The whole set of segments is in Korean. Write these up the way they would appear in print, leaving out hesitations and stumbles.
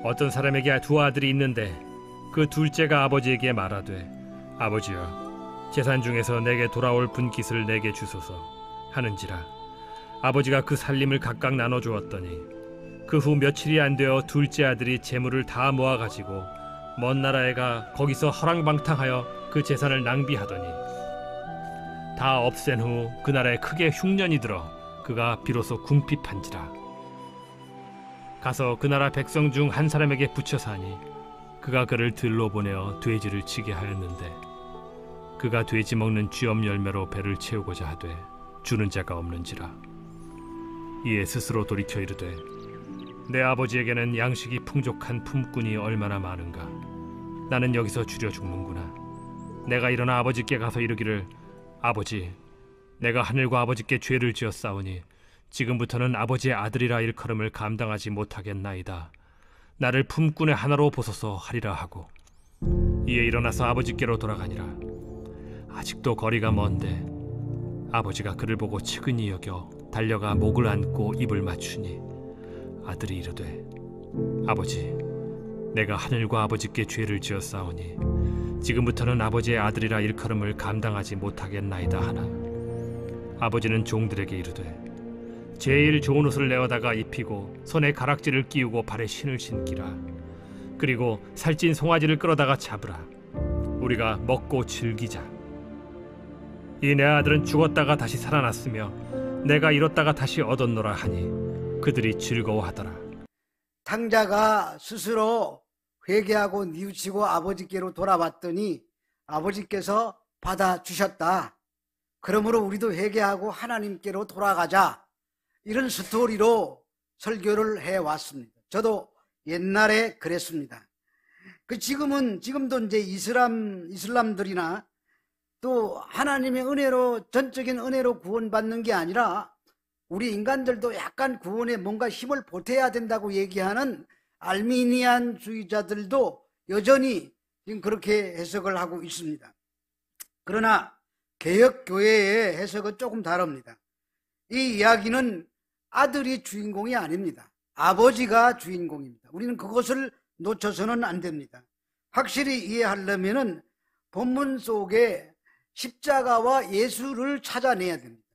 어떤 사람에게 두 아들이 있는데 그 둘째가 아버지에게 말하되 아버지여 재산 중에서 내게 돌아올 분깃을 내게 주소서 하는지라. 아버지가 그 살림을 각각 나눠 주었더니 그 후 며칠이 안 되어 둘째 아들이 재물을 다 모아가지고 먼 나라에 가 거기서 허랑방탕하여 그 재산을 낭비하더니 다 없앤 후 그 나라에 크게 흉년이 들어 그가 비로소 궁핍한지라. 가서 그 나라 백성 중 한 사람에게 붙여 사니 그가 그를 들로 보내어 돼지를 치게 하였는데 그가 돼지 먹는 쥐엄 열매로 배를 채우고자 하되 주는 자가 없는지라. 이에 스스로 돌이켜 이르되 내 아버지에게는 양식이 풍족한 품꾼이 얼마나 많은가. 나는 여기서 줄여 죽는구나. 내가 일어나 아버지께 가서 이르기를 아버지, 내가 하늘과 아버지께 죄를 지었사오니 지금부터는 아버지의 아들이라 일컬음을 감당하지 못하겠나이다. 나를 품꾼의 하나로 보소서 하리라 하고 이에 일어나서 아버지께로 돌아가니라. 아직도 거리가 먼데 아버지가 그를 보고 측은히 여겨 달려가 목을 안고 입을 맞추니 아들이 이르되 아버지, 내가 하늘과 아버지께 죄를 지었사오니 지금부터는 아버지의 아들이라 일컬음을 감당하지 못하겠나이다 하나 아버지는 종들에게 이르되 제일 좋은 옷을 내어다가 입히고 손에 가락지를 끼우고 발에 신을 신기라. 그리고 살찐 송아지를 끌어다가 잡으라. 우리가 먹고 즐기자. 이 내 아들은 죽었다가 다시 살아났으며 내가 잃었다가 다시 얻었노라 하니 그들이 즐거워하더라. 탕자가 스스로 회개하고 뉘우치고 아버지께로 돌아왔더니 아버지께서 받아주셨다. 그러므로 우리도 회개하고 하나님께로 돌아가자. 이런 스토리로 설교를 해왔습니다. 저도 옛날에 그랬습니다. 지금도 이제 이슬람들이나 또 하나님의 은혜로, 전적인 은혜로 구원받는 게 아니라 우리 인간들도 약간 구원에 뭔가 힘을 보태야 된다고 얘기하는 알미니안주의자들도 여전히 지금 그렇게 해석을 하고 있습니다. 그러나 개혁교회의 해석은 조금 다릅니다. 이 이야기는 아들이 주인공이 아닙니다. 아버지가 주인공입니다. 우리는 그것을 놓쳐서는 안 됩니다. 확실히 이해하려면은 본문 속에 십자가와 예수를 찾아내야 됩니다.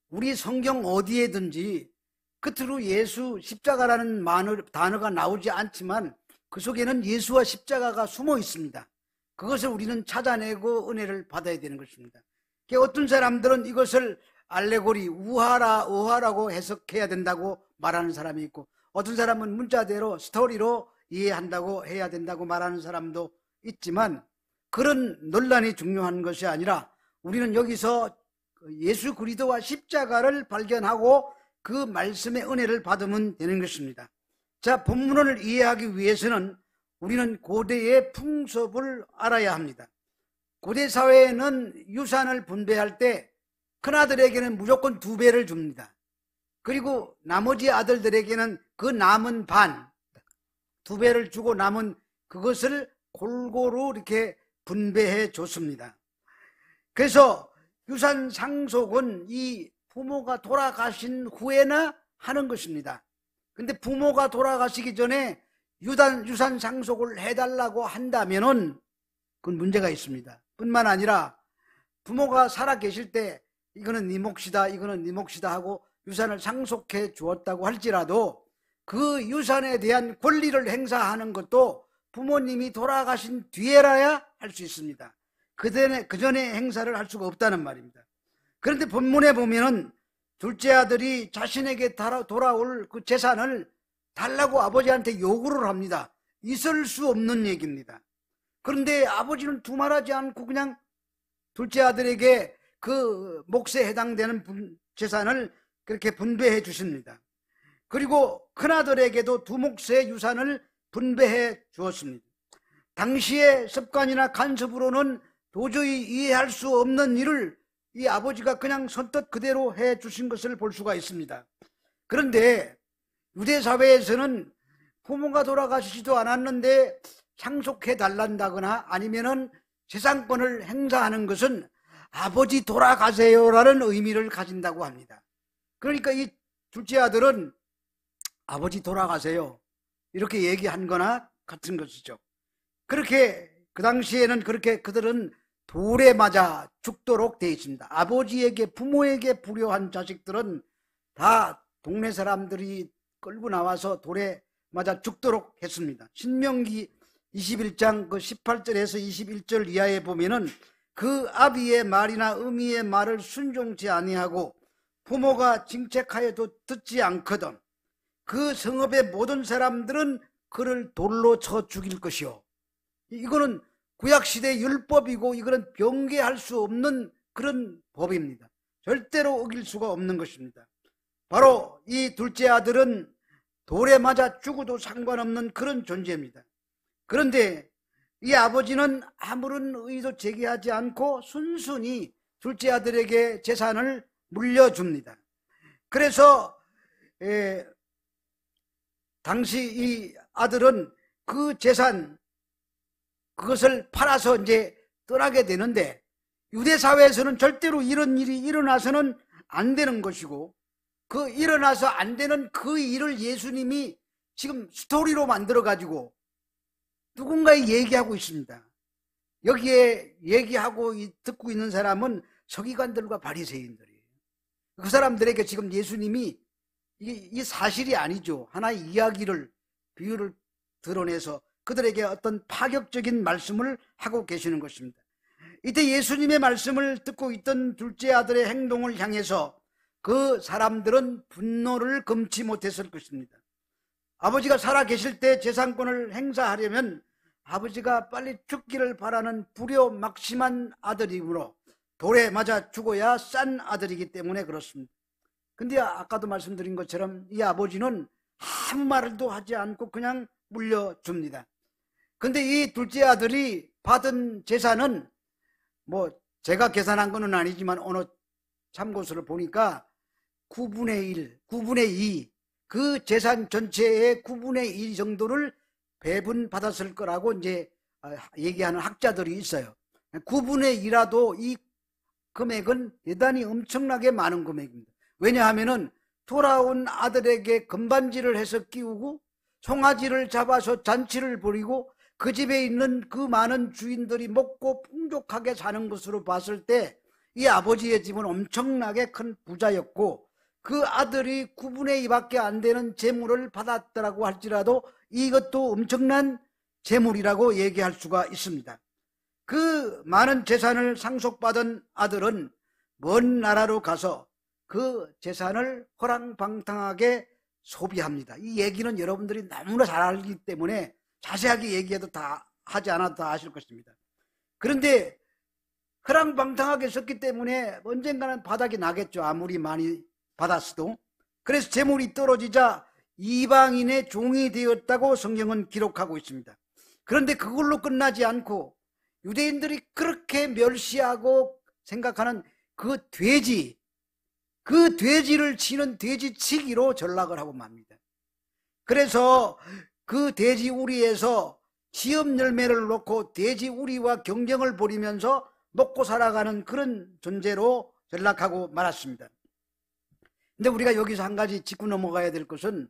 우리 성경 어디에든지 끝으로 예수, 십자가라는 단어가 나오지 않지만 그 속에는 예수와 십자가가 숨어 있습니다. 그것을 우리는 찾아내고 은혜를 받아야 되는 것입니다. 어떤 사람들은 이것을 알레고리, 우화라고 해석해야 된다고 말하는 사람이 있고, 어떤 사람은 문자대로 스토리로 이해한다고 해야 된다고 말하는 사람도 있지만, 그런 논란이 중요한 것이 아니라 우리는 여기서 예수 그리스도와 십자가를 발견하고 그 말씀의 은혜를 받으면 되는 것입니다. 자, 본문을 이해하기 위해서는 우리는 고대의 풍습을 알아야 합니다. 고대 사회에는 유산을 분배할 때 큰아들에게는 무조건 2배를 줍니다. 그리고 나머지 아들들에게는 그 남은 반, 2배를 주고 남은 그것을 골고루 이렇게 분배해 줬습니다. 그래서 유산 상속은 이 부모가 돌아가신 후에나 하는 것입니다. 근데 부모가 돌아가시기 전에 유산 상속을 해달라고 한다면은 그건 문제가 있습니다. 뿐만 아니라 부모가 살아 계실 때 이거는 네 몫이다, 이거는 네 몫이다 하고 유산을 상속해 주었다고 할지라도 그 유산에 대한 권리를 행사하는 것도 부모님이 돌아가신 뒤에라야 할 수 있습니다. 그 전에 행사를 할 수가 없다는 말입니다. 그런데 본문에 보면은 둘째 아들이 자신에게 돌아올 그 재산을 달라고 아버지한테 요구를 합니다. 있을 수 없는 얘기입니다. 그런데 아버지는 두말하지 않고 그냥 둘째 아들에게 그 몫에 해당되는 재산을 그렇게 분배해 주십니다. 그리고 큰아들에게도 두 몫의 유산을 분배해 주었습니다. 당시의 습관이나 간섭으로는 도저히 이해할 수 없는 일을 이 아버지가 그냥 선뜻 그대로 해 주신 것을 볼 수가 있습니다. 그런데 유대 사회에서는 부모가 돌아가시지도 않았는데 상속해 달란다거나 아니면은 재산권을 행사하는 것은 아버지 돌아가세요라는 의미를 가진다고 합니다. 그러니까 이 둘째 아들은 아버지 돌아가세요. 이렇게 얘기한 거나 같은 것이죠. 그렇게 그 당시에는 그렇게 그들은 돌에 맞아 죽도록 되어 있습니다. 아버지에게 부모에게 불효한 자식들은 다 동네 사람들이 끌고 나와서 돌에 맞아 죽도록 했습니다. 신명기 21장 그 18절에서 21절 이하에 보면은 그 아비의 말이나 어미의 말을 순종치 아니하고 부모가 징책하여도 듣지 않거든 그 성읍의 모든 사람들은 그를 돌로 쳐 죽일 것이요. 이거는 구약시대 율법이고 이거는 변개할 수 없는 그런 법입니다. 절대로 어길 수가 없는 것입니다. 바로 이 둘째 아들은 돌에 맞아 죽어도 상관없는 그런 존재입니다. 그런데 이 아버지는 아무런 의도 제기하지 않고 순순히 둘째 아들에게 재산을 물려줍니다. 그래서 당시 이 아들은 그 재산 그것을 팔아서 이제 떠나게 되는데 유대 사회에서는 절대로 이런 일이 일어나서는 안 되는 것이고 그 일어나서 안 되는 그 일을 예수님이 지금 스토리로 만들어 가지고 누군가에 얘기하고 있습니다. 여기에 얘기하고 듣고 있는 사람은 서기관들과 바리새인들이에요. 그 사람들에게 지금 예수님이 이 사실이 아니죠. 하나의 이야기를 비유를 드러내서 그들에게 어떤 파격적인 말씀을 하고 계시는 것입니다. 이때 예수님의 말씀을 듣고 있던 둘째 아들의 행동을 향해서 그 사람들은 분노를 금치 못했을 것입니다. 아버지가 살아 계실 때 재산권을 행사하려면 아버지가 빨리 죽기를 바라는 불효막심한 아들이므로 돌에 맞아 죽어야 싼 아들이기 때문에 그렇습니다. 근데 아까도 말씀드린 것처럼 이 아버지는 아무 말도 하지 않고 그냥 물려줍니다. 근데 이 둘째 아들이 받은 재산은 뭐 제가 계산한 거는 아니지만 어느 참고서를 보니까 9분의 1, 9분의 2, 그 재산 전체의 9분의 1 정도를 배분받았을 거라고 이제 얘기하는 학자들이 있어요. 9분의 2라도 이 금액은 대단히 엄청나게 많은 금액입니다. 왜냐하면은 돌아온 아들에게 금반지를 해서 끼우고 송아지를 잡아서 잔치를 벌이고 그 집에 있는 그 많은 주인들이 먹고 풍족하게 사는 것으로 봤을 때 이 아버지의 집은 엄청나게 큰 부자였고 그 아들이 9분의 2밖에 안 되는 재물을 받았더라고 할지라도 이것도 엄청난 재물이라고 얘기할 수가 있습니다. 그 많은 재산을 상속받은 아들은 먼 나라로 가서 그 재산을 허랑방탕하게 소비합니다. 이 얘기는 여러분들이 너무나 잘 알기 때문에 자세하게 얘기해도 다 하지 않아도 다 아실 것입니다. 그런데 허랑방탕하게 썼기 때문에 언젠가는 바닥이 나겠죠. 아무리 많이 받았어도. 그래서 재물이 떨어지자 이방인의 종이 되었다고 성경은 기록하고 있습니다. 그런데 그걸로 끝나지 않고 유대인들이 그렇게 멸시하고 생각하는 그 돼지를 치는 돼지치기로 전락을 하고 맙니다. 그래서 그 돼지 우리에서 시험 열매를 놓고 돼지 우리와 경쟁을 벌이면서 먹고 살아가는 그런 존재로 전락하고 말았습니다. 근데 우리가 여기서 한 가지 짚고 넘어가야 될 것은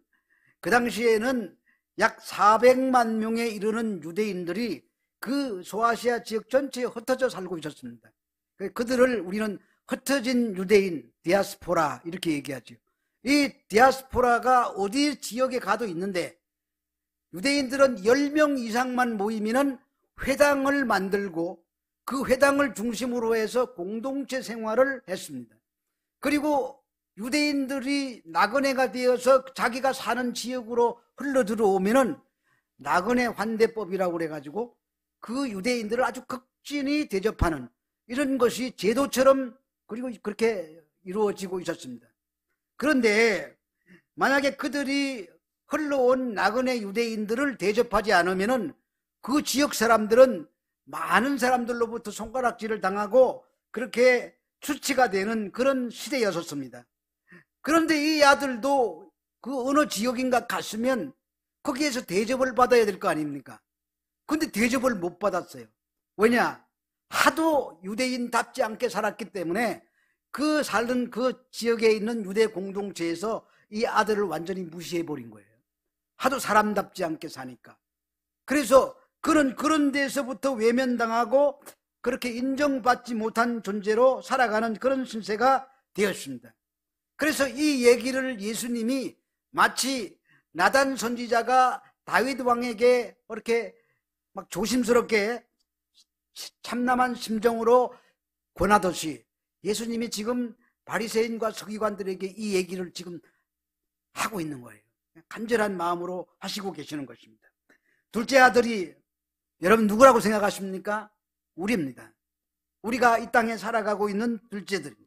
그 당시에는 약 400만 명에 이르는 유대인들이 그 소아시아 지역 전체에 흩어져 살고 있었습니다. 그들을 우리는 흩어진 유대인, 디아스포라 이렇게 얘기하죠. 이 디아스포라가 어디 지역에 가도 있는데 유대인들은 10명 이상만 모이면 회당을 만들고 그 회당을 중심으로 해서 공동체 생활을 했습니다. 그리고 유대인들이 나그네가 되어서 자기가 사는 지역으로 흘러들어오면은 나그네 환대법이라고 그래가지고 그 유대인들을 아주 극진히 대접하는 이런 것이 제도처럼 그리고 그렇게 이루어지고 있었습니다. 그런데 만약에 그들이 흘러온 나그네 유대인들을 대접하지 않으면은 그 지역 사람들은 많은 사람들로부터 손가락질을 당하고 그렇게 수치가 되는 그런 시대였었습니다. 그런데 이 아들도 그 어느 지역인가 갔으면 거기에서 대접을 받아야 될 거 아닙니까? 근데 대접을 못 받았어요. 왜냐? 하도 유대인답지 않게 살았기 때문에 그 살던 그 지역에 있는 유대 공동체에서 이 아들을 완전히 무시해버린 거예요. 하도 사람답지 않게 사니까. 그래서 그는 그런 데서부터 외면당하고 그렇게 인정받지 못한 존재로 살아가는 그런 신세가 되었습니다. 그래서 이 얘기를 예수님이 마치 나단 선지자가 다윗 왕에게 이렇게 막 조심스럽게 참남한 심정으로 권하듯이 예수님이 지금 바리새인과 서기관들에게 이 얘기를 지금 하고 있는 거예요. 간절한 마음으로 하시고 계시는 것입니다. 둘째 아들이 여러분 누구라고 생각하십니까? 우리입니다. 우리가 이 땅에 살아가고 있는 둘째들입니다.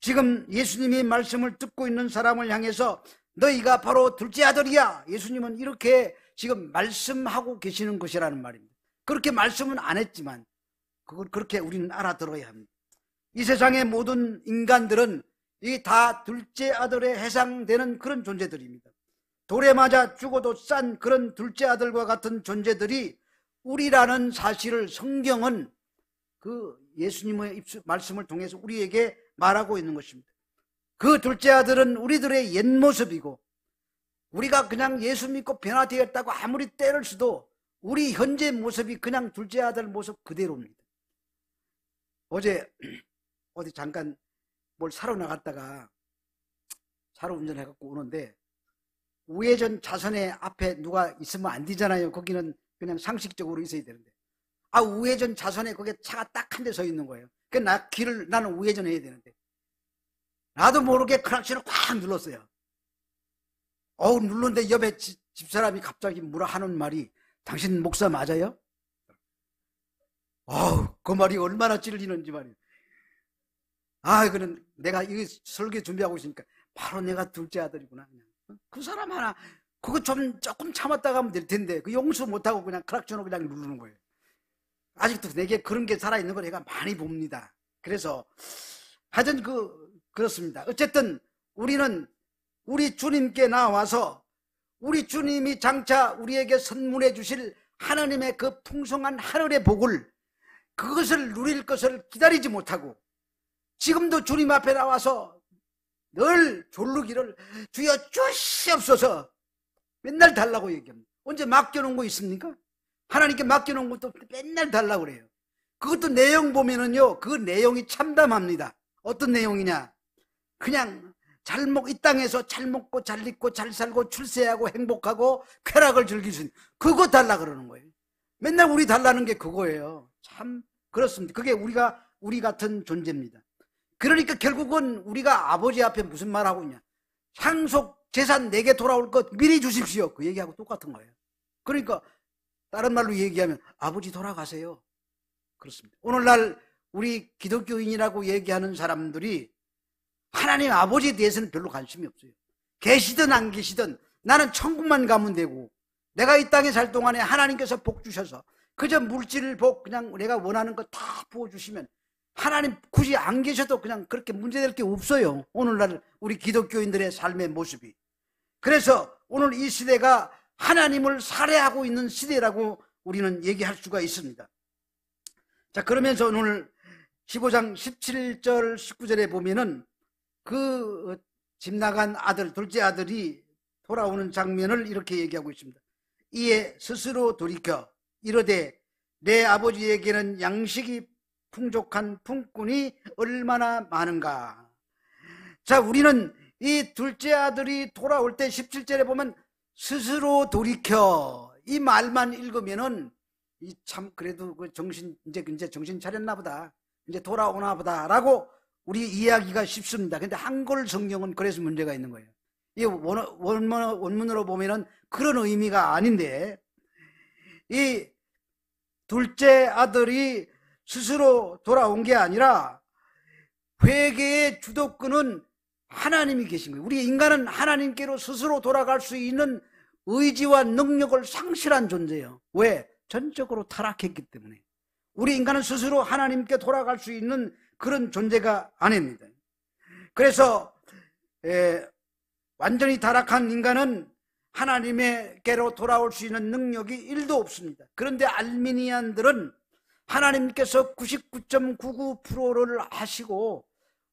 지금 예수님이 말씀을 듣고 있는 사람을 향해서 너희가 바로 둘째 아들이야. 예수님은 이렇게 지금 말씀하고 계시는 것이라는 말입니다. 그렇게 말씀은 안 했지만 그걸 그렇게 우리는 알아들어야 합니다. 이 세상의 모든 인간들은 이 다 둘째 아들에 해당되는 그런 존재들입니다. 돌에 맞아 죽어도 싼 그런 둘째 아들과 같은 존재들이 우리라는 사실을 성경은 그 예수님의 말씀을 통해서 우리에게 말하고 있는 것입니다. 그 둘째 아들은 우리들의 옛 모습이고 우리가 그냥 예수 믿고 변화되었다고 아무리 때를 써도 우리 현재 모습이 그냥 둘째 아들 모습 그대로입니다. 어제 어디 잠깐 뭘 사러 나갔다가 차로 운전해갖고 오는데 우회전 차선에 앞에 누가 있으면 안 되잖아요. 거기는 그냥 상식적으로 있어야 되는데 우회전 차선에 거기에 차가 딱 한 대 서 있는 거예요. 나는 우회전해야 되는데 나도 모르게 클락션을 꽉 눌렀어요. 눌렀는데 옆에 집사람이 갑자기 뭐라 하는 말이 당신 목사 맞아요? 그 말이 얼마나 찔리는지 말이에요. 그는 내가 이 설교 준비하고 있으니까 바로 내가 둘째 아들이구나. 그냥. 그 사람 하나 그거 조금 참았다 가면 될 텐데 그 용서 못하고 그냥 클락션을 그냥 누르는 거예요. 아직도 내게 그런 게 살아있는 걸 내가 많이 봅니다. 그래서 하여튼 그렇습니다. 어쨌든 우리는 우리 주님께 나와서 우리 주님이 장차 우리에게 선물해 주실 하나님의 그 풍성한 하늘의 복을 그것을 누릴 것을 기다리지 못하고 지금도 주님 앞에 나와서 늘 졸르기를 주여 주시옵소서 맨날 달라고 얘기합니다. 언제 맡겨놓은 거 있습니까? 하나님께 맡겨놓은 것도 맨날 달라고 그래요. 그것도 내용 보면은요 그 내용이 참담합니다. 어떤 내용이냐, 그냥 이 땅에서 잘 먹고 잘 입고 잘 살고 출세하고 행복하고 쾌락을 즐길 수 있는 그거 달라 그러는 거예요. 맨날 우리 달라는 게 그거예요. 참 그렇습니다. 그게 우리 같은 존재입니다. 그러니까 결국은 우리가 아버지 앞에 무슨 말하고 있냐, 상속 재산 내게 돌아올 것 미리 주십시오 그 얘기하고 똑같은 거예요. 그러니까 다른 말로 얘기하면 아버지 돌아가세요. 그렇습니다. 오늘날 우리 기독교인이라고 얘기하는 사람들이 하나님 아버지에 대해서는 별로 관심이 없어요. 계시든 안 계시든 나는 천국만 가면 되고 내가 이 땅에 살 동안에 하나님께서 복 주셔서 그저 물질 복 그냥 내가 원하는 거 다 부어주시면 하나님 굳이 안 계셔도 그냥 그렇게 문제될 게 없어요. 오늘날 우리 기독교인들의 삶의 모습이. 그래서 오늘 이 시대가 하나님을 살해하고 있는 시대라고 우리는 얘기할 수가 있습니다. 자, 그러면서 오늘 15장 17절 19절에 보면은 그 집 나간 아들, 둘째 아들이 돌아오는 장면을 이렇게 얘기하고 있습니다. 이에 스스로 돌이켜 이르되 내 아버지에게는 양식이 풍족한 품꾼이 얼마나 많은가. 자, 우리는 이 둘째 아들이 돌아올 때 17절에 보면 스스로 돌이켜 이 말만 읽으면은 참 그래도 그 이제 정신 차렸나 보다, 이제 돌아오나 보다라고 우리 이해하기가 쉽습니다. 근데 한글 성경은 그래서 문제가 있는 거예요. 이 원문으로 보면은 그런 의미가 아닌데, 이 둘째 아들이 스스로 돌아온 게 아니라 회개의 주도권은 하나님이 계신 거예요. 우리 인간은 하나님께로 스스로 돌아갈 수 있는 의지와 능력을 상실한 존재예요. 왜? 전적으로 타락했기 때문에. 우리 인간은 스스로 하나님께 돌아갈 수 있는 그런 존재가 아닙니다. 그래서 완전히 타락한 인간은 하나님께로 돌아올 수 있는 능력이 1도 없습니다. 그런데 알미니안들은 하나님께서 99.99%를 하시고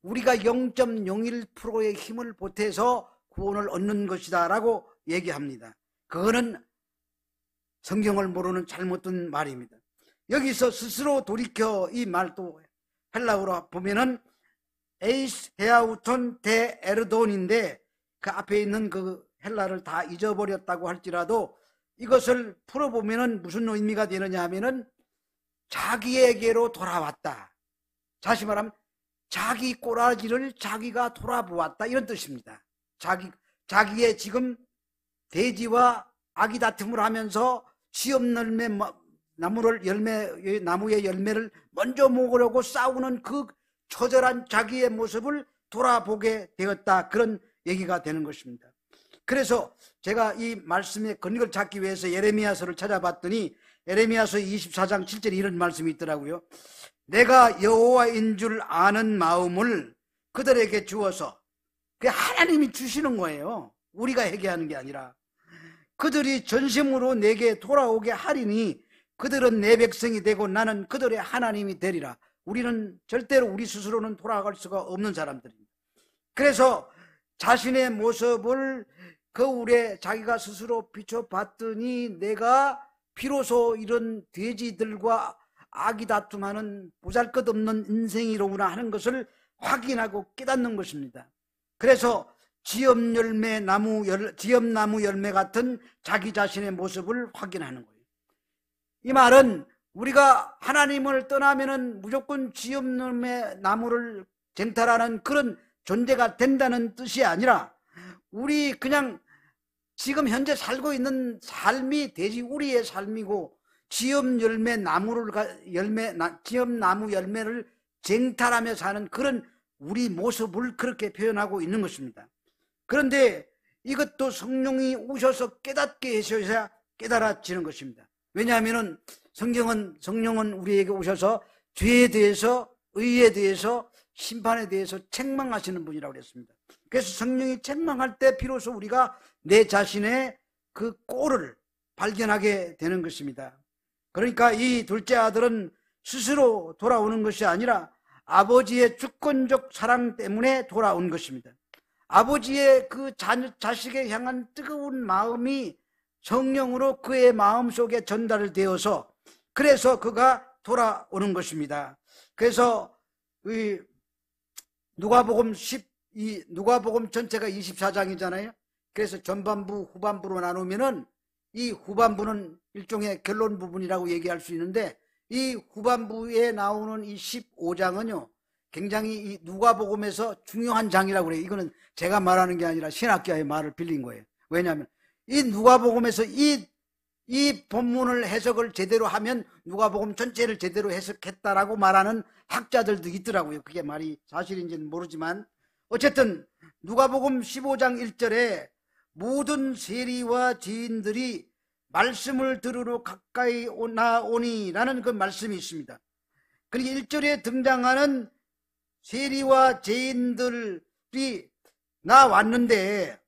우리가 0.01%의 힘을 보태서 구원을 얻는 것이다 라고 얘기합니다. 그거는 성경을 모르는 잘못된 말입니다. 여기서 스스로 돌이켜 이 말도 헬라어로 보면은 에이스 헤아우톤 데 에르돈인데 그 앞에 있는 그 헬라를 다 잊어버렸다고 할지라도 이것을 풀어보면은 무슨 의미가 되느냐 하면은 자기에게로 돌아왔다. 다시 말하면 자기 꼬라지를 자기가 돌아보았다 이런 뜻입니다. 자기의 지금 돼지와 아기 다툼을 하면서 시험열매 나무의 열매를 먼저 먹으려고 싸우는 그 처절한 자기의 모습을 돌아보게 되었다. 그런 얘기가 되는 것입니다. 그래서 제가 이 말씀의 근거를 찾기 위해서 예레미야서를 찾아봤더니 예레미야서 24장 7절에 이런 말씀이 있더라고요. 내가 여호와인 줄 아는 마음을 그들에게 주어서, 그게 하나님이 주시는 거예요. 우리가 회개하는 게 아니라. 그들이 전심으로 내게 돌아오게 하리니 그들은 내 백성이 되고 나는 그들의 하나님이 되리라. 우리는 절대로 우리 스스로는 돌아갈 수가 없는 사람들입니다. 그래서 자신의 모습을 거울에 자기가 스스로 비춰봤더니 내가 비로소 이런 돼지들과 아기 다툼하는 보잘것없는 인생이로구나 하는 것을 확인하고 깨닫는 것입니다. 그래서 지엽나무 열매 같은 자기 자신의 모습을 확인하는 거예요. 이 말은 우리가 하나님을 떠나면은 무조건 지엽열매 나무를 쟁탈하는 그런 존재가 된다는 뜻이 아니라 우리 그냥 지금 현재 살고 있는 삶이 돼지우리의 삶이고 지엽나무 열매를 쟁탈하며 사는 그런 우리 모습을 그렇게 표현하고 있는 것입니다. 그런데 이것도 성령이 오셔서 깨닫게 하셔야 깨달아지는 것입니다. 왜냐하면 성령은 우리에게 오셔서 죄에 대해서, 의에 대해서, 심판에 대해서 책망하시는 분이라고 그랬습니다. 그래서 성령이 책망할 때 비로소 우리가 내 자신의 그 꼴을 발견하게 되는 것입니다. 그러니까 이 둘째 아들은 스스로 돌아오는 것이 아니라 아버지의 주권적 사랑 때문에 돌아온 것입니다. 아버지의 그 자식에 향한 뜨거운 마음이 성령으로 그의 마음속에 전달되어서 그래서 그가 돌아오는 것입니다. 그래서 이 누가복음 전체가 24장이잖아요. 그래서 전반부, 후반부로 나누면은 이 후반부는 일종의 결론 부분이라고 얘기할 수 있는데 이 후반부에 나오는 이 15장은요. 굉장히 이 누가복음에서 중요한 장이라고 그래요. 이거는 제가 말하는 게 아니라 신학자의 말을 빌린 거예요. 왜냐하면 이 누가복음에서 이 본문을 해석을 제대로 하면 누가복음 전체를 제대로 해석했다라고 말하는 학자들도 있더라고요. 그게 말이 사실인지는 모르지만 어쨌든 누가복음 15장 1절에 모든 세리와 죄인들이 말씀을 들으러 가까이 나오니라는 그 말씀이 있습니다. 그리고 1절에 등장하는 세리와 죄인들이 나왔는데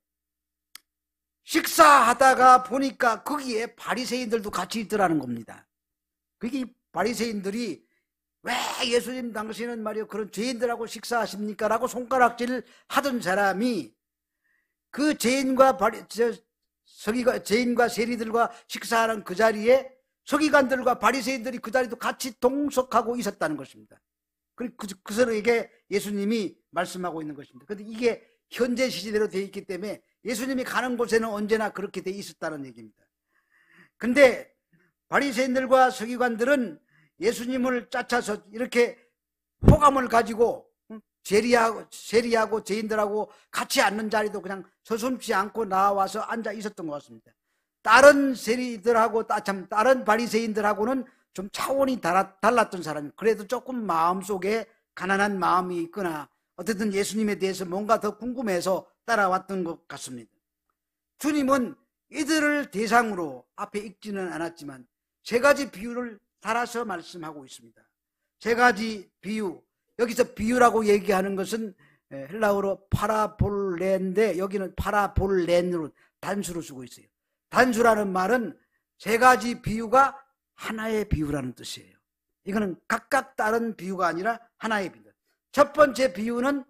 식사하다가 보니까 거기에 바리새인들도 같이 있더라는 겁니다. 그게 바리새인들이 왜 예수님 당신은 말이요 그런 죄인들하고 식사하십니까? 라고 손가락질 하던 사람이 그 죄인과 세리들과 식사하는 그 자리에 서기관들과 바리새인들이 그 자리도 같이 동석하고 있었다는 것입니다. 그 사람에게 예수님이 말씀하고 있는 것입니다. 그런데 이게 현재 시대로 되어 있기 때문에 예수님이 가는 곳에는 언제나 그렇게 되어 있었다는 얘기입니다. 근데 바리새인들과 서기관들은 예수님을 쫓아서 이렇게 호감을 가지고 세리하고 죄인들하고 같이 앉는 자리도 그냥 서슴지 않고 나와서 앉아 있었던 것 같습니다. 다른 세리들하고 다른 바리새인들하고는 좀 차원이 달랐던 사람이 그래도 조금 마음속에 가난한 마음이 있거나 어쨌든 예수님에 대해서 뭔가 더 궁금해서 따라왔던 것 같습니다. 주님은 이들을 대상으로 앞에 읽지는 않았지만 세 가지 비유를 달아서 말씀하고 있습니다. 세 가지 비유, 여기서 비유라고 얘기하는 것은 헬라어로 파라볼레인데 여기는 파라볼렌으로 단수로 쓰고 있어요. 단수라는 말은 세 가지 비유가 하나의 비유라는 뜻이에요. 이거는 각각 다른 비유가 아니라 하나의 비유. 첫 번째 비유는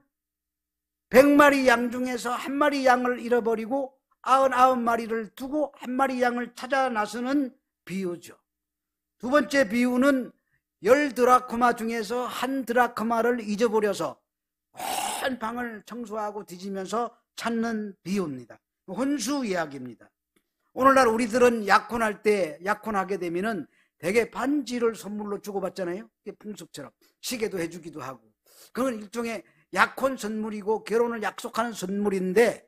100마리 양 중에서 한 마리 양을 잃어버리고 99마리를 두고 한 마리 양을 찾아 나서는 비유죠. 두 번째 비유는 10드라크마 중에서 한 드라크마를 잊어버려서 온 방을 청소하고 뒤지면서 찾는 비유입니다. 혼수 이야기입니다. 오늘날 우리들은 약혼하게 되면은 대개 반지를 선물로 주고받잖아요. 풍습처럼 시계도 해주기도 하고, 그건 일종의 약혼 선물이고 결혼을 약속하는 선물인데,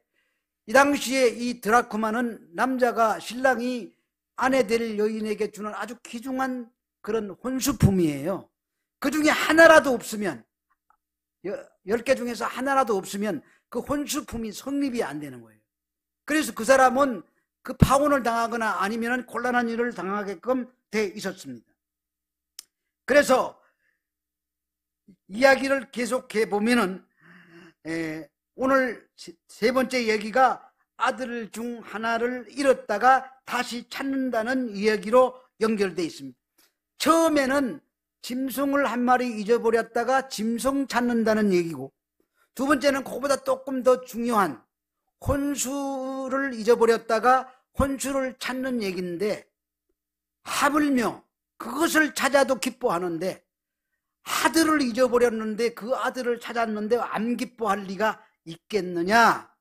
이 당시에 이 드라크마는 남자가 신랑이 아내 될 여인에게 주는 아주 귀중한 그런 혼수품이에요. 그 중에 하나라도 없으면, 10개 중에서 하나라도 없으면 그 혼수품이 성립이 안 되는 거예요. 그래서 그 사람은 그 파혼을 당하거나 아니면 곤란한 일을 당하게끔 돼 있었습니다. 그래서 이야기를 계속해 보면은 오늘 세 번째 얘기가 아들 중 하나를 잃었다가 다시 찾는다는 이야기로 연결되어 있습니다. 처음에는 짐승을 한 마리 잊어버렸다가 짐승 찾는다는 얘기고, 두 번째는 그거보다 조금 더 중요한 혼수를 잊어버렸다가 혼수를 찾는 얘기인데, 하물며 그것을 찾아도 기뻐하는데 아들을 잊어버렸는데 그 아들을 찾았는데 안 기뻐할 리가 있겠느냐.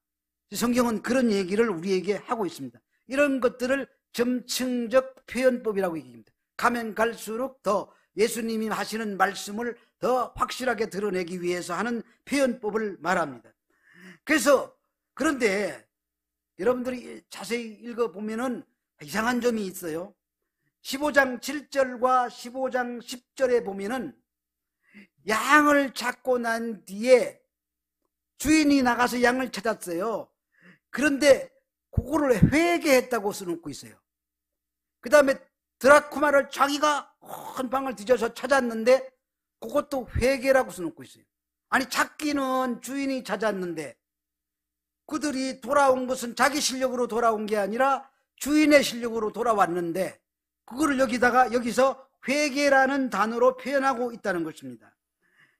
성경은 그런 얘기를 우리에게 하고 있습니다. 이런 것들을 점층적 표현법이라고 얘기합니다. 가면 갈수록 더 예수님이 하시는 말씀을 더 확실하게 드러내기 위해서 하는 표현법을 말합니다. 그래서 그런데 여러분들이 자세히 읽어보면은 이상한 점이 있어요. 15장 7절과 15장 10절에 보면은 양을 찾고 난 뒤에 주인이 나가서 양을 찾았어요. 그런데 그거를 회개했다고 써놓고 있어요. 그 다음에 드라크마를 자기가 큰 방을 뒤져서 찾았는데 그것도 회개라고 써놓고 있어요. 아니, 찾기는 주인이 찾았는데 그들이 돌아온 것은 자기 실력으로 돌아온 게 아니라 주인의 실력으로 돌아왔는데, 그거를 여기서 회개라는 단어로 표현하고 있다는 것입니다.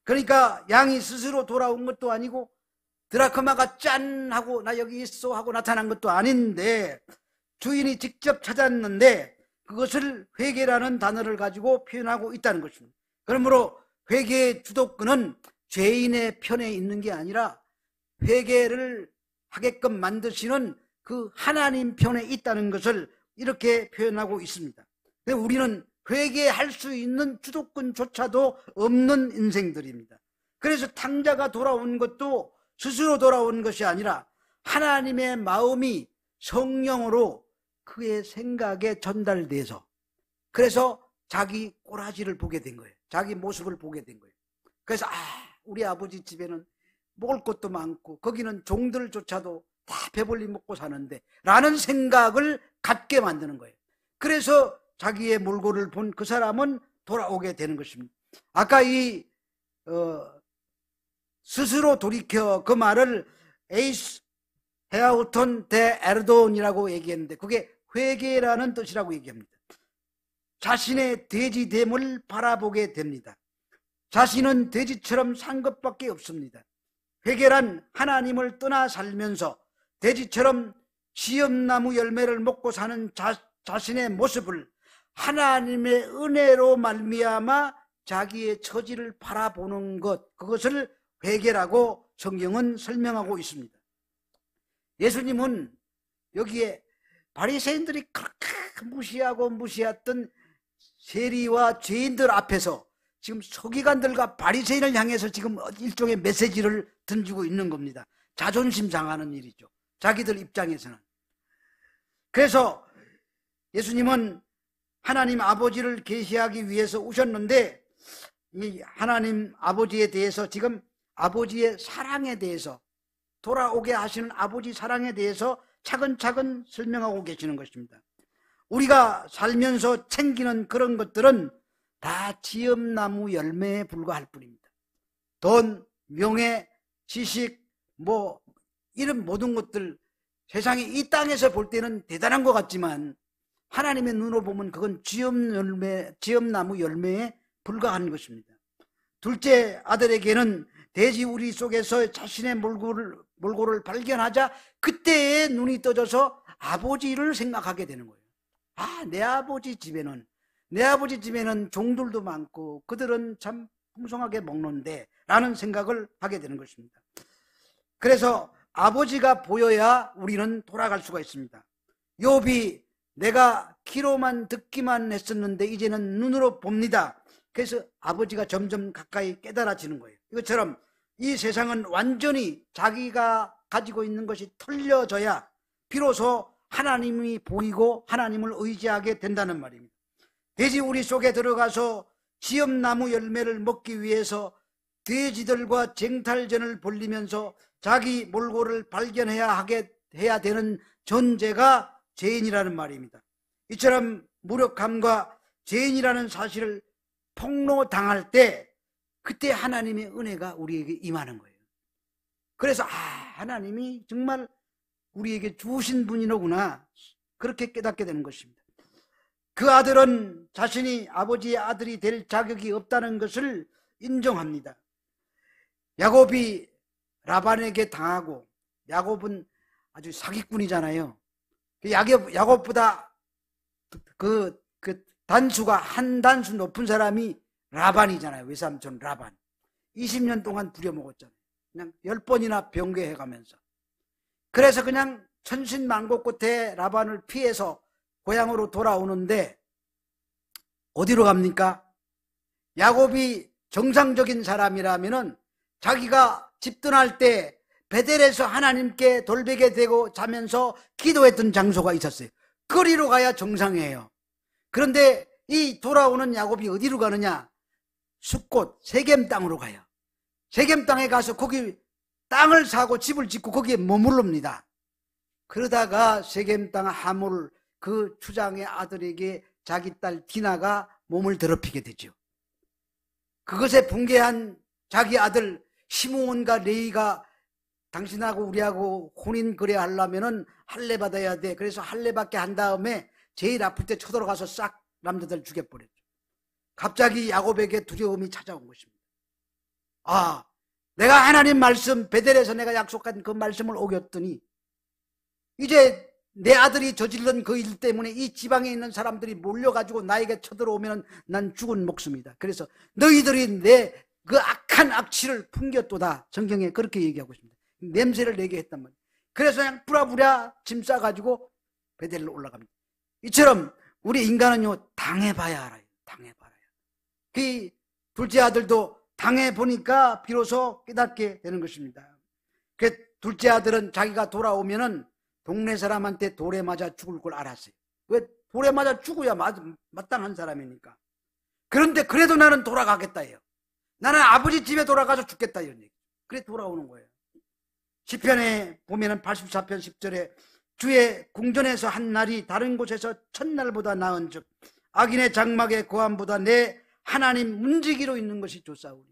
그러니까 양이 스스로 돌아온 것도 아니고 드라크마가 짠 하고 나 여기 있어 하고 나타난 것도 아닌데 주인이 직접 찾았는데 그것을 회개라는 단어를 가지고 표현하고 있다는 것입니다. 그러므로 회개의 주도권은 죄인의 편에 있는 게 아니라 회개를 하게끔 만드시는 그 하나님 편에 있다는 것을 이렇게 표현하고 있습니다. 우리는 회개할 수 있는 주도권조차도 없는 인생들입니다. 그래서 탕자가 돌아온 것도 스스로 돌아온 것이 아니라 하나님의 마음이 성령으로 그의 생각에 전달돼서, 그래서 자기 꼬라지를 보게 된 거예요. 자기 모습을 보게 된 거예요. 그래서 우리 아버지 집에는 먹을 것도 많고 거기는 종들조차도 다 배불리 먹고 사는데 라는 생각을 갖게 만드는 거예요. 그래서 자기의 몰골을 본 그 사람은 돌아오게 되는 것입니다. 아까 스스로 돌이켜, 그 말을 에이스 헤아우톤 데 에르돈이라고 얘기했는데 그게 회개라는 뜻이라고 얘기합니다. 자신의 돼지됨을 바라보게 됩니다. 자신은 돼지처럼 산 것밖에 없습니다. 회개란 하나님을 떠나 살면서 돼지처럼 시험나무 열매를 먹고 사는 자신의 모습을 하나님의 은혜로 말미암아 자기의 처지를 바라보는 것, 그것을 회개라고 성경은 설명하고 있습니다. 예수님은 여기에 바리새인들이 그렇게 무시했던 세리와 죄인들 앞에서 지금 서기관들과 바리새인을 향해서 지금 일종의 메시지를 던지고 있는 겁니다. 자존심 상하는 일이죠. 자기들 입장에서는. 그래서 예수님은 하나님 아버지를 계시하기 위해서 오셨는데, 이 하나님 아버지에 대해서, 지금 아버지의 사랑에 대해서, 돌아오게 하시는 아버지 사랑에 대해서 차근차근 설명하고 계시는 것입니다. 우리가 살면서 챙기는 그런 것들은 다 지엄나무 열매에 불과할 뿐입니다. 돈, 명예, 지식, 이런 모든 것들, 세상에 이 땅에서 볼 때는 대단한 것 같지만 하나님의 눈으로 보면 그건 지엄나무 열매에 불과한 것입니다. 둘째 아들에게는 돼지 우리 속에서 자신의 몰골을 발견하자 그때에 눈이 떠져서 아버지를 생각하게 되는 거예요. 아, 내 아버지 집에는 종들도 많고 그들은 참 풍성하게 먹는데 라는 생각을 하게 되는 것입니다. 그래서 아버지가 보여야 우리는 돌아갈 수가 있습니다. 욥이 내가 귀로만 듣기만 했었는데 이제는 눈으로 봅니다. 그래서 아버지가 점점 가까이 깨달아지는 거예요. 이것처럼 이 세상은 완전히 자기가 가지고 있는 것이 털려져야 비로소 하나님이 보이고 하나님을 의지하게 된다는 말입니다. 돼지 우리 속에 들어가서 지엄나무 열매를 먹기 위해서 돼지들과 쟁탈전을 벌리면서 자기 몰골을 발견해야 되는 존재가 죄인이라는 말입니다. 이처럼 무력함과 죄인이라는 사실을 폭로당할 때 그때 하나님의 은혜가 우리에게 임하는 거예요. 그래서 하나님이 정말 우리에게 주신 분이로구나 그렇게 깨닫게 되는 것입니다. 그 아들은 자신이 아버지의 아들이 될 자격이 없다는 것을 인정합니다. 야곱이 라반에게 당하고, 야곱은 아주 사기꾼이잖아요. 야곱보다 그 단수가 한 단수 높은 사람이 라반이잖아요. 외삼촌 라반. 20년 동안 부려먹었잖아요. 그냥 10번이나 병거해가면서. 그래서 그냥 천신만고 끝에 라반을 피해서 고향으로 돌아오는데 어디로 갑니까? 야곱이 정상적인 사람이라면은 자기가 집 떠날 때 베델에서 하나님께 돌베개 대고 자면서 기도했던 장소가 있었어요. 거리로 가야 정상이에요. 그런데 이 돌아오는 야곱이 어디로 가느냐? 숫곳 세겜 땅으로 가요. 세겜 땅에 가서 거기 땅을 사고 집을 짓고 거기에 머무릅니다. 그러다가 세겜 땅 하몰 그 추장의 아들에게 자기 딸 디나가 몸을 더럽히게 되죠. 그것에 붕괴한 자기 아들 시므온과 레이가 당신하고 우리하고 혼인 거래하려면은 할례 받아야 돼. 그래서 할례 받게 한 다음에 제일 아플 때 쳐들어가서 싹 남자들 죽여버렸죠. 갑자기 야곱에게 두려움이 찾아온 것입니다. 아, 내가 하나님 말씀 베델에서 내가 약속한 그 말씀을 어겼더니 이제 내 아들이 저질른 그 일 때문에 이 지방에 있는 사람들이 몰려가지고 나에게 쳐들어오면 난 죽은 목숨이다. 그래서 너희들이 내 그 악한 악취를 풍겼도다. 성경에 그렇게 얘기하고 있습니다. 냄새를 내게 했단 말이에요. 그래서 그냥 부랴부랴 짐 싸가지고 베델로 올라갑니다. 이처럼 우리 인간은요 당해봐야 알아요. 당해봐야. 그 둘째 아들도 당해보니까 비로소 깨닫게 되는 것입니다. 그 둘째 아들은 자기가 돌아오면은 동네 사람한테 돌에 맞아 죽을 걸 알았어요. 왜? 돌에 맞아 죽어야 마땅한 사람이니까. 그런데 그래도 나는 돌아가겠다 해요. 나는 아버지 집에 돌아가서 죽겠다 이런 얘기. 그래 돌아오는 거예요. 시편에 보면은 84편 10절에 주의 궁전에서 한 날이 다른 곳에서 첫날보다 나은 즉 악인의 장막의 고함보다 내 하나님 문지기로 있는 것이 좋사오니.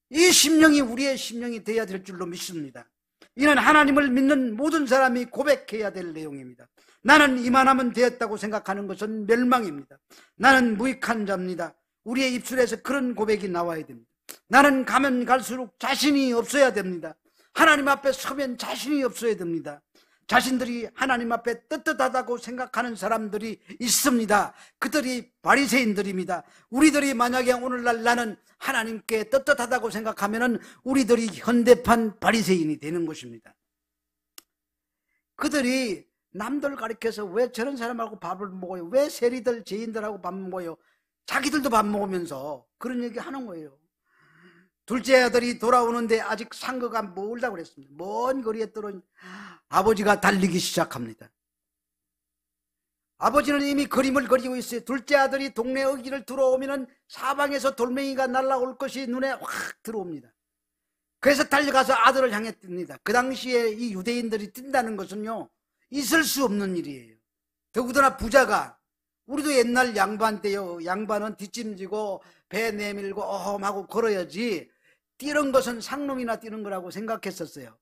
이 심령이 우리의 심령이 되어야 될 줄로 믿습니다. 이는 하나님을 믿는 모든 사람이 고백해야 될 내용입니다. 나는 이만하면 되었다고 생각하는 것은 멸망입니다. 나는 무익한 자입니다. 우리의 입술에서 그런 고백이 나와야 됩니다. 나는 가면 갈수록 자신이 없어야 됩니다. 하나님 앞에 서면 자신이 없어야 됩니다. 자신들이 하나님 앞에 떳떳하다고 생각하는 사람들이 있습니다. 그들이 바리새인들입니다. 우리들이 만약에 오늘날 나는 하나님께 떳떳하다고 생각하면 우리들이 현대판 바리새인이 되는 것입니다. 그들이 남들 가리켜서 왜 저런 사람하고 밥을 먹어요? 왜 세리들, 죄인들하고 밥 먹어요? 자기들도 밥 먹으면서 그런 얘기 하는 거예요. 둘째 아들이 돌아오는데 아직 상거가 멀다고 그랬습니다. 먼 거리에 떨어진 아버지가 달리기 시작합니다. 아버지는 이미 그림을 그리고 있어요. 둘째 아들이 동네 어귀를 들어오면 사방에서 돌멩이가 날아올 것이 눈에 확 들어옵니다. 그래서 달려가서 아들을 향해 뜁니다. 그 당시에 이 유대인들이 뛴다는 것은요 있을 수 없는 일이에요. 더구나 부자가, 우리도 옛날 양반 때요, 양반은 뒷짐지고 배 내밀고 어험하고 걸어야지 뛰는 것은 상놈이나 뛰는 거라고 생각했었어요.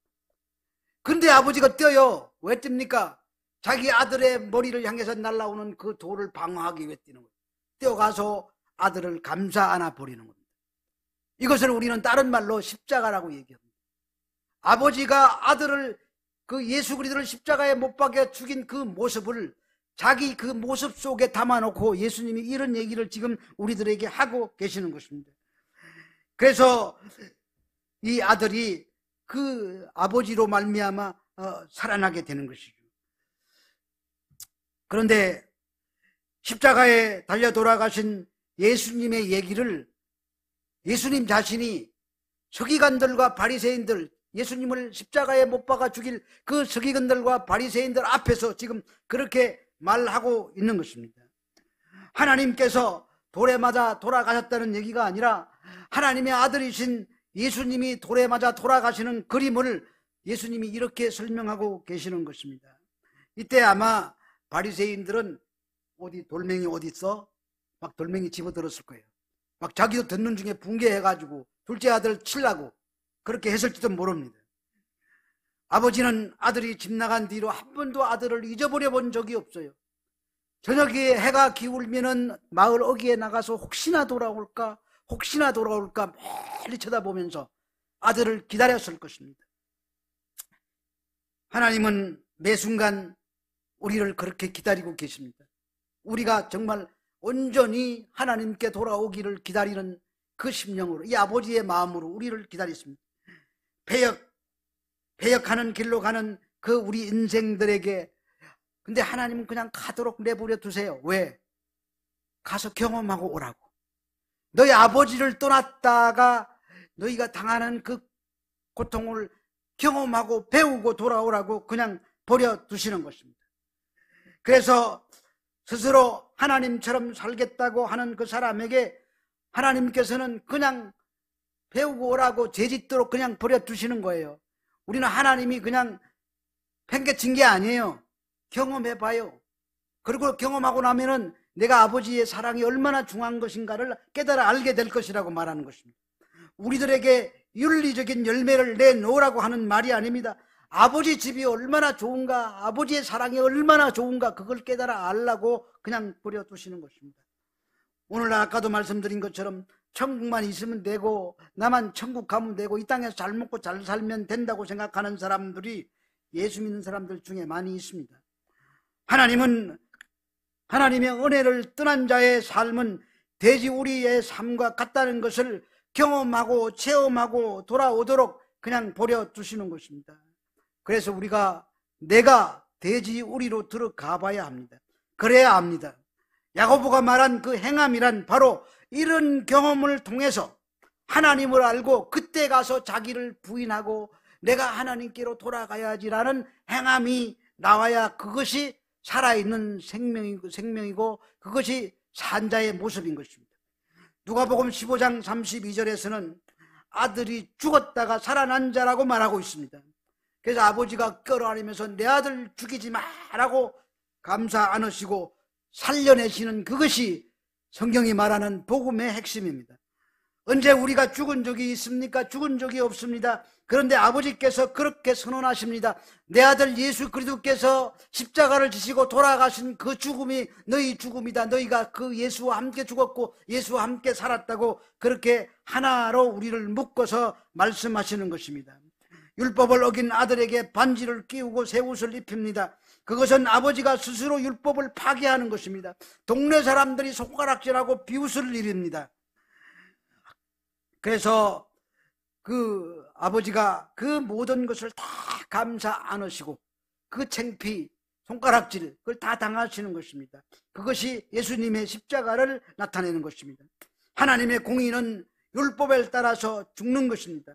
근데 아버지가 뛰어요. 왜 뜁니까? 자기 아들의 머리를 향해서 날아오는 그 돌을 방어하기 위해 뛰는 거예요. 뛰어가서 아들을 감싸 안아 버리는 겁니다. 이것을 우리는 다른 말로 십자가라고 얘기합니다. 아버지가 아들을, 그 예수 그리스도를 십자가에 못 박여 죽인 그 모습을 자기 그 모습 속에 담아놓고 예수님이 이런 얘기를 지금 우리들에게 하고 계시는 것입니다. 그래서 이 아들이 그 아버지로 말미암아 살아나게 되는 것이죠. 그런데 십자가에 달려 돌아가신 예수님의 얘기를 예수님 자신이 서기관들과 바리새인들, 예수님을 십자가에 못 박아 죽일 그 서기관들과 바리새인들 앞에서 지금 그렇게 말하고 있는 것입니다. 하나님께서 돌에 맞아 돌아가셨다는 얘기가 아니라 하나님의 아들이신 예수님이 돌에 맞아 돌아가시는 그림을 예수님이 이렇게 설명하고 계시는 것입니다. 이때 아마 바리새인들은 어디 돌멩이 어디 있어? 막 돌멩이 집어들었을 거예요. 막 자기도 듣는 중에 붕괴해가지고 둘째 아들 치려고 그렇게 했을지도 모릅니다. 아버지는 아들이 집 나간 뒤로 한 번도 아들을 잊어버려 본 적이 없어요. 저녁에 해가 기울면은 마을 어귀에 나가서 혹시나 돌아올까 멀리 쳐다보면서 아들을 기다렸을 것입니다. 하나님은 매 순간 우리를 그렇게 기다리고 계십니다. 우리가 정말 온전히 하나님께 돌아오기를 기다리는 그 심령으로, 이 아버지의 마음으로 우리를 기다렸습니다. 배역하는 길로 가는 그 우리 인생들에게, 근데 하나님은 그냥 가도록 내버려 두세요. 왜? 가서 경험하고 오라고. 너희 아버지를 떠났다가 너희가 당하는 그 고통을 경험하고 배우고 돌아오라고 그냥 버려두시는 것입니다. 그래서 스스로 하나님처럼 살겠다고 하는 그 사람에게 하나님께서는 그냥 배우고 오라고 죄짓도록 그냥 버려두시는 거예요. 우리는 하나님이 그냥 팽개친 게 아니에요. 경험해봐요. 그리고 경험하고 나면은 내가 아버지의 사랑이 얼마나 중요한 것인가를 깨달아 알게 될 것이라고 말하는 것입니다. 우리들에게 윤리적인 열매를 내놓으라고 하는 말이 아닙니다. 아버지 집이 얼마나 좋은가, 아버지의 사랑이 얼마나 좋은가, 그걸 깨달아 알라고 그냥 버려두시는 것입니다. 오늘 아까도 말씀드린 것처럼 천국만 있으면 되고 나만 천국 가면 되고 이 땅에서 잘 먹고 잘 살면 된다고 생각하는 사람들이 예수 믿는 사람들 중에 많이 있습니다. 하나님은 하나님의 은혜를 떠난 자의 삶은 돼지 우리의 삶과 같다는 것을 경험하고 체험하고 돌아오도록 그냥 버려두시는 것입니다. 그래서 우리가 내가 돼지 우리로 들어가 봐야 합니다. 그래야 압니다. 야고보가 말한 그 행함이란 바로 이런 경험을 통해서 하나님을 알고 그때 가서 자기를 부인하고 내가 하나님께로 돌아가야지라는 행함이 나와야 그것이 살아있는 생명이고 그것이 산자의 모습인 것입니다. 누가복음 15장 32절에서는 아들이 죽었다가 살아난 자라고 말하고 있습니다. 그래서 아버지가 껴안으면서 내 아들 죽이지 마라고 감사 안 하시고 살려내시는 그것이 성경이 말하는 복음의 핵심입니다. 언제 우리가 죽은 적이 있습니까? 죽은 적이 없습니다. 그런데 아버지께서 그렇게 선언하십니다. 내 아들 예수 그리스도께서 십자가를 지시고 돌아가신 그 죽음이 너희 죽음이다. 너희가 그 예수와 함께 죽었고 예수와 함께 살았다고 그렇게 하나로 우리를 묶어서 말씀하시는 것입니다. 율법을 어긴 아들에게 반지를 끼우고 새 옷을 입힙니다. 그것은 아버지가 스스로 율법을 파괴하는 것입니다. 동네 사람들이 손가락질하고 비웃을 일입니다. 그래서 그 아버지가 그 모든 것을 다 감사 안 하시고 그 창피, 손가락질 그걸 다 당하시는 것입니다. 그것이 예수님의 십자가를 나타내는 것입니다. 하나님의 공의는 율법에 따라서 죽는 것입니다.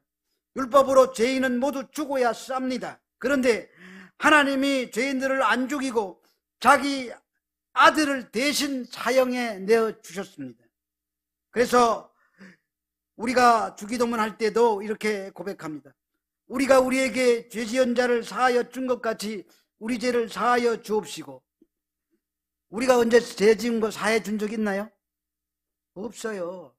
율법으로 죄인은 모두 죽어야 쌉니다. 그런데 하나님이 죄인들을 안 죽이고 자기 아들을 대신 사형에 내어주셨습니다. 그래서 우리가 주기도문 할 때도 이렇게 고백합니다. 우리가 우리에게 죄 지은 자를 사하여 준 것 같이 우리 죄를 사하여 주옵시고. 우리가 언제 죄 지은 거 사해 준 적 있나요? 없어요.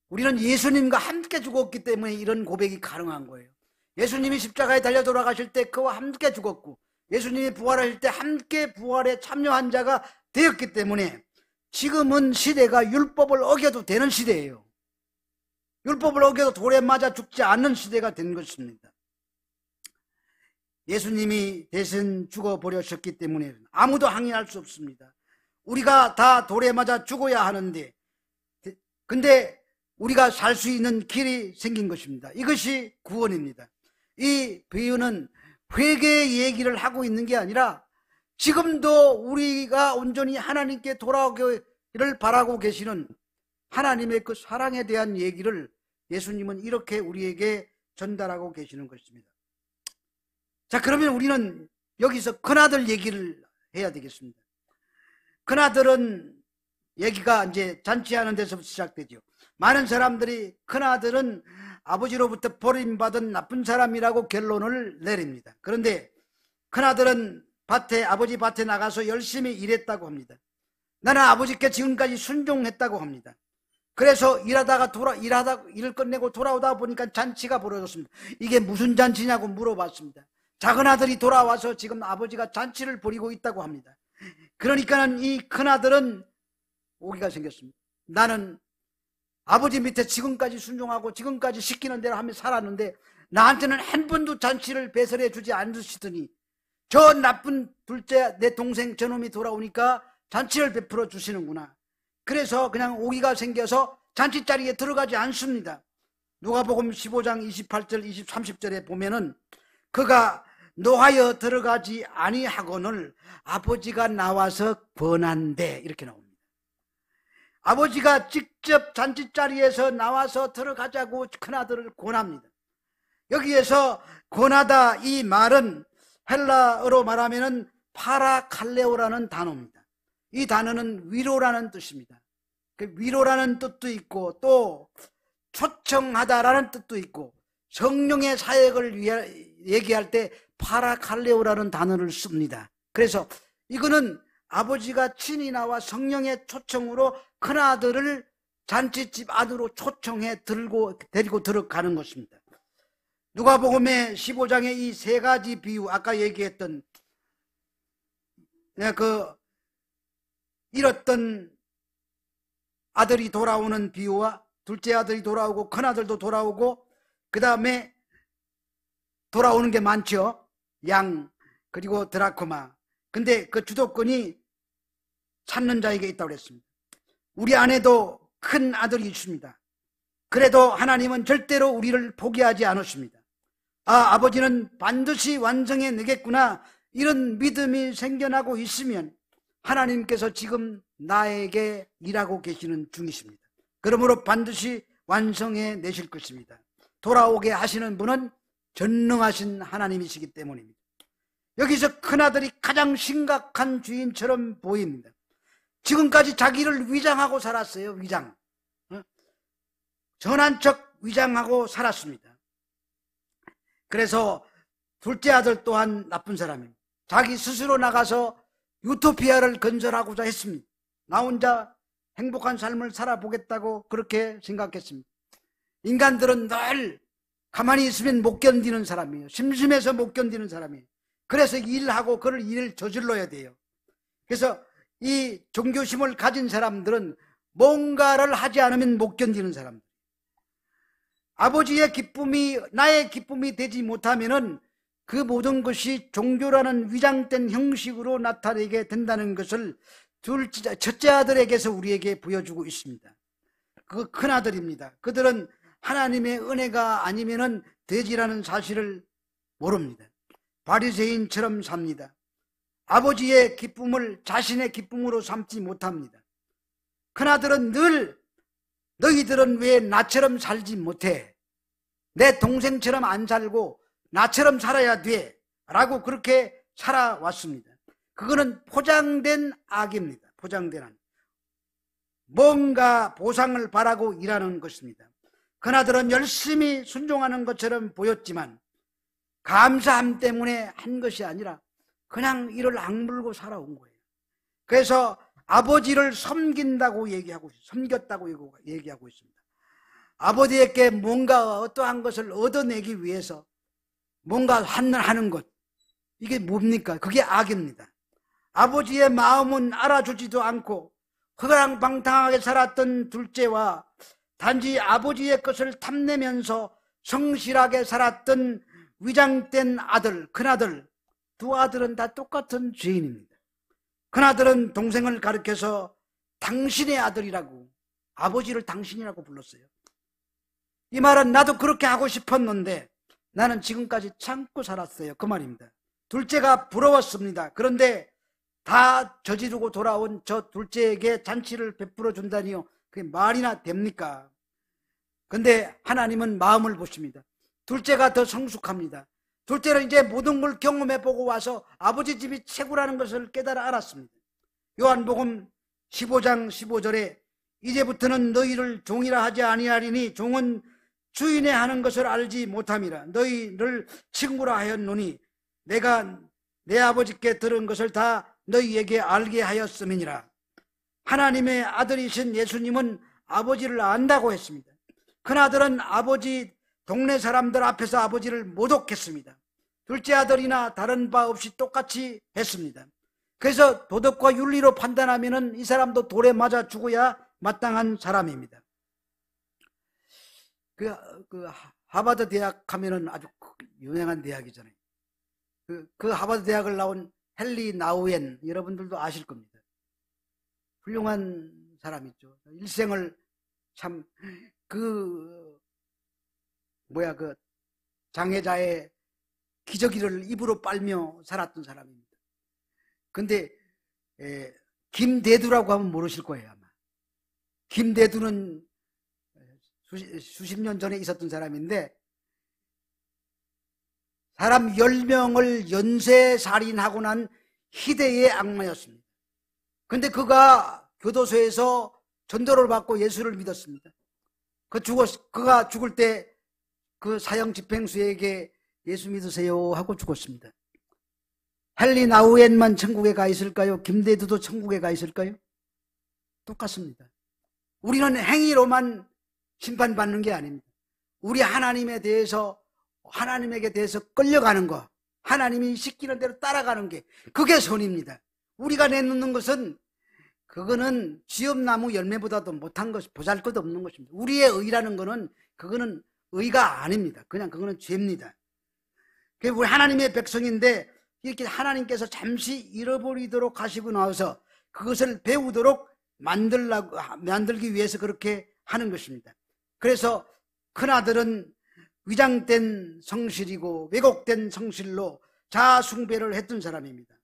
우리는 예수님과 함께 죽었기 때문에 이런 고백이 가능한 거예요. 예수님이 십자가에 달려 돌아가실 때 그와 함께 죽었고 예수님이 부활하실 때 함께 부활에 참여한 자가 되었기 때문에 지금은 시대가 율법을 어겨도 되는 시대예요. 율법을 어겨도 돌에 맞아 죽지 않는 시대가 된 것입니다. 예수님이 대신 죽어버리셨기 때문에 아무도 항의할 수 없습니다. 우리가 다 돌에 맞아 죽어야 하는데, 근데 우리가 살 수 있는 길이 생긴 것입니다. 이것이 구원입니다. 이 비유는 회개의 얘기를 하고 있는 게 아니라 지금도 우리가 온전히 하나님께 돌아오기를 바라고 계시는 하나님의 그 사랑에 대한 얘기를 예수님은 이렇게 우리에게 전달하고 계시는 것입니다. 자, 그러면 우리는 여기서 큰아들 얘기를 해야 되겠습니다. 큰아들은 얘기가 이제 잔치하는 데서부터 시작되죠. 많은 사람들이 큰아들은 아버지로부터 버림받은 나쁜 사람이라고 결론을 내립니다. 그런데 큰아들은 아버지 밭에 나가서 열심히 일했다고 합니다. 나는 아버지께 지금까지 순종했다고 합니다. 그래서 일을 끝내고 돌아오다 보니까 잔치가 벌어졌습니다. 이게 무슨 잔치냐고 물어봤습니다. 작은 아들이 돌아와서 지금 아버지가 잔치를 벌이고 있다고 합니다. 그러니까는 이 큰아들은 오기가 생겼습니다. 나는 아버지 밑에 지금까지 순종하고 지금까지 시키는 대로 하며 살았는데 나한테는 한 번도 잔치를 배설해 주지 않으시더니 저 나쁜 둘째 내 동생 저놈이 돌아오니까 잔치를 베풀어 주시는구나. 그래서 그냥 오기가 생겨서 잔치 자리에 들어가지 않습니다. 누가복음 15장 28절 30절에 보면은 그가 노하여 들어가지 아니하거늘 아버지가 나와서 권한대 이렇게 나옵니다. 아버지가 직접 잔치자리에서 나와서 들어가자고 큰아들을 권합니다. 여기에서 권하다 이 말은 헬라어로 말하면은 파라칼레오라는 단어입니다. 이 단어는 위로라는 뜻입니다. 그 위로라는 뜻도 있고 또 초청하다라는 뜻도 있고 성령의 사역을 얘기할 때 파라칼레오라는 단어를 씁니다. 그래서 이거는 아버지가 친히 나와 성령의 초청으로 큰아들을 잔치집 안으로 초청해 데리고 들어가는 것입니다. 누가복음의 15장의 이 세 가지 비유, 아까 얘기했던 잃었던 아들이 돌아오는 비유와 둘째 아들이 돌아오고 큰아들도 돌아오고 그 다음에 돌아오는 게 많죠. 양 그리고 드라크마. 근데 그 주도권이 찾는 자에게 있다고 그랬습니다. 우리 안에도 큰 아들이 있습니다. 그래도 하나님은 절대로 우리를 포기하지 않으십니다. 아버지는 반드시 완성해 내겠구나 이런 믿음이 생겨나고 있으면 하나님께서 지금 나에게 일하고 계시는 중이십니다. 그러므로 반드시 완성해 내실 것입니다. 돌아오게 하시는 분은 전능하신 하나님이시기 때문입니다. 여기서 큰아들이 가장 심각한 주인처럼 보입니다. 지금까지 자기를 위장하고 살았어요. 위장. 전한 척 위장하고 살았습니다. 그래서 둘째 아들 또한 나쁜 사람입니다. 자기 스스로 나가서 유토피아를 건설하고자 했습니다. 나 혼자 행복한 삶을 살아보겠다고 그렇게 생각했습니다. 인간들은 늘 가만히 있으면 못 견디는 사람이에요. 심심해서 못 견디는 사람이에요. 그래서 일하고 그걸 일을 저질러야 돼요. 그래서 이 종교심을 가진 사람들은 뭔가를 하지 않으면 못 견디는 사람들. 아버지의 기쁨이 나의 기쁨이 되지 못하면은 그 모든 것이 종교라는 위장된 형식으로 나타내게 된다는 것을 첫째 아들에게서 우리에게 보여주고 있습니다. 그 큰아들입니다. 그들은 하나님의 은혜가 아니면은 되지라는 사실을 모릅니다. 바리새인처럼 삽니다. 아버지의 기쁨을 자신의 기쁨으로 삼지 못합니다. 큰아들은 늘 너희들은 왜 나처럼 살지 못해? 내 동생처럼 안 살고 나처럼 살아야 돼 라고 그렇게 살아왔습니다. 그거는 포장된 악입니다. 포장된 악. 뭔가 보상을 바라고 일하는 것입니다. 큰아들은 열심히 순종하는 것처럼 보였지만 감사함 때문에 한 것이 아니라 그냥 이를 악물고 살아온 거예요. 그래서 아버지를 섬긴다고 얘기하고 섬겼다고 얘기하고 있습니다. 아버지에게 뭔가 어떠한 것을 얻어내기 위해서 뭔가 하는 것, 이게 뭡니까? 그게 악입니다. 아버지의 마음은 알아주지도 않고 허랑방탕하게 살았던 둘째와 단지 아버지의 것을 탐내면서 성실하게 살았던 위장된 아들, 큰아들, 두 아들은 다 똑같은 죄인입니다. 큰아들은 동생을 가리켜서 당신의 아들이라고, 아버지를 당신이라고 불렀어요. 이 말은 나도 그렇게 하고 싶었는데 나는 지금까지 참고 살았어요, 그 말입니다. 둘째가 부러웠습니다. 그런데 다 저지르고 돌아온 저 둘째에게 잔치를 베풀어 준다니요, 그게 말이나 됩니까? 근데 하나님은 마음을 보십니다. 둘째가 더 성숙합니다. 둘째는 이제 모든 걸 경험해보고 와서 아버지 집이 최고라는 것을 깨달아 알았습니다. 요한복음 15장 15절에 이제부터는 너희를 종이라 하지 아니하리니 종은 주인의 하는 것을 알지 못함이라. 너희를 친구라 하였노니 내가 내 아버지께 들은 것을 다 너희에게 알게 하였음이니라. 하나님의 아들이신 예수님은 아버지를 안다고 했습니다. 큰아들은 아버지 동네 사람들 앞에서 아버지를 모독했습니다. 둘째 아들이나 다른 바 없이 똑같이 했습니다. 그래서 도덕과 윤리로 판단하면 이 사람도 돌에 맞아 죽어야 마땅한 사람입니다. 그 하버드 대학 하면은 아주 유명한 대학이잖아요. 그 하버드 대학을 나온 헨리 나우엔, 여러분들도 아실 겁니다. 훌륭한 사람이죠. 일생을 참 장애자의 기저귀를 입으로 빨며 살았던 사람입니다. 근데 김대두라고 하면 모르실 거예요, 아마. 김대두는 수십 년 전에 있었던 사람인데 사람 10명을 연쇄살인하고 난 희대의 악마였습니다. 근데 그가 교도소에서 전도를 받고 예수를 믿었습니다. 그가 죽을 때 그 사형 집행수에게 예수 믿으세요 하고 죽었습니다. 헨리 나우엔만 천국에 가 있을까요? 김대두도 천국에 가 있을까요? 똑같습니다. 우리는 행위로만 심판받는 게 아닙니다. 우리 하나님에 대해서, 하나님에게 대해서 끌려가는 거, 하나님이 시키는 대로 따라가는 게, 그게 선입니다. 우리가 내놓는 것은, 그거는 지엄나무 열매보다도 못한 것, 보잘것없는 것입니다. 우리의 의라는 거는, 그거는 의가 아닙니다. 그냥 그거는 죄입니다. 우리 하나님의 백성인데, 이렇게 하나님께서 잠시 잃어버리도록 하시고 나서 그것을 배우도록 만들기 위해서 그렇게 하는 것입니다. 그래서 큰아들은 위장된 성실이고 왜곡된 성실로 자아숭배를 했던 사람입니다.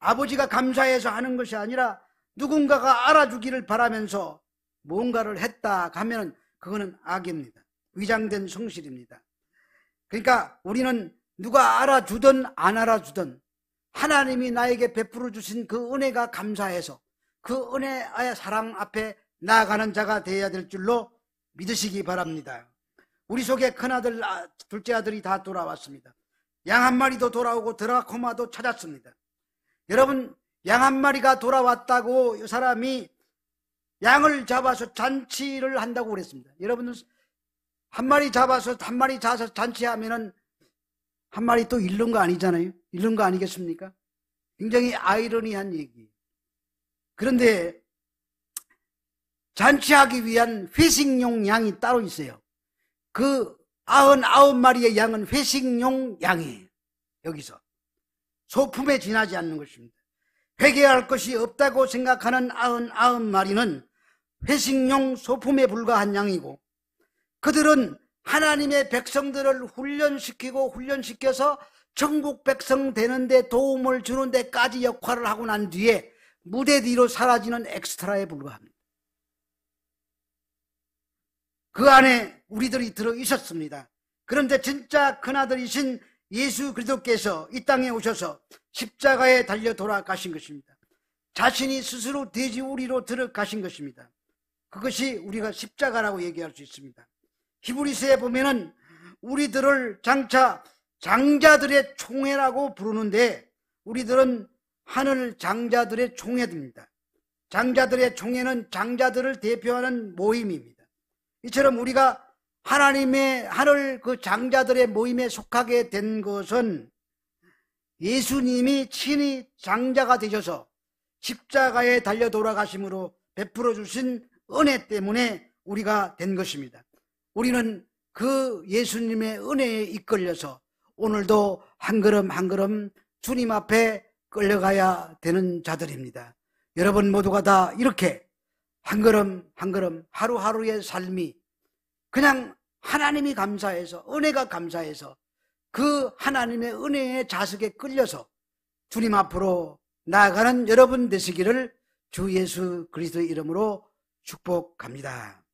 아버지가 감사해서 하는 것이 아니라 누군가가 알아주기를 바라면서 뭔가를 했다 하면 그거는 악입니다. 위장된 성실입니다. 그러니까 우리는 누가 알아주든 안 알아주든 하나님이 나에게 베풀어 주신 그 은혜가 감사해서 그 은혜의 사랑 앞에 나아가는 자가 되어야 될 줄로 믿으시기 바랍니다. 우리 속에 큰아들, 둘째 아들이 다 돌아왔습니다. 양 한 마리도 돌아오고 드라코마도 찾았습니다. 여러분, 양 한 마리가 돌아왔다고 이 사람이 양을 잡아서 잔치를 한다고 그랬습니다. 여러분들 한 마리 잡아서 잔치하면은 한 마리 또 잃는 거 아니잖아요. 잃는 거 아니겠습니까? 굉장히 아이러니한 얘기. 그런데 잔치하기 위한 회식용 양이 따로 있어요. 그 99마리의 양은 회식용 양이에요. 여기서 소품에 지나지 않는 것입니다. 회개할 것이 없다고 생각하는 99마리는 회식용 소품에 불과한 양이고, 그들은 하나님의 백성들을 훈련시켜서 천국 백성 되는데 도움을 주는 데까지 역할을 하고 난 뒤에 무대 뒤로 사라지는 엑스트라에 불과합니다. 그 안에 우리들이 들어 있었습니다. 그런데 진짜 큰아들이신 예수 그리스도께서 이 땅에 오셔서 십자가에 달려 돌아가신 것입니다. 자신이 스스로 돼지우리로 들어가신 것입니다. 그것이 우리가 십자가라고 얘기할 수 있습니다. 히브리서에 보면은 우리들을 장차 장자들의 총회라고 부르는데 우리들은 하늘 장자들의 총회입니다. 장자들의 총회는 장자들을 대표하는 모임입니다. 이처럼 우리가 하나님의 하늘 그 장자들의 모임에 속하게 된 것은 예수님이 친히 장자가 되셔서 십자가에 달려 돌아가심으로 베풀어 주신 은혜 때문에 우리가 된 것입니다. 우리는 그 예수님의 은혜에 이끌려서 오늘도 한 걸음 한 걸음 주님 앞에 끌려가야 되는 자들입니다. 여러분 모두가 다 이렇게 한 걸음 한 걸음 하루하루의 삶이 그냥 하나님이 감사해서, 은혜가 감사해서 그 하나님의 은혜의 자석에 끌려서 주님 앞으로 나아가는 여러분 되시기를 주 예수 그리스도의 이름으로 축복합니다.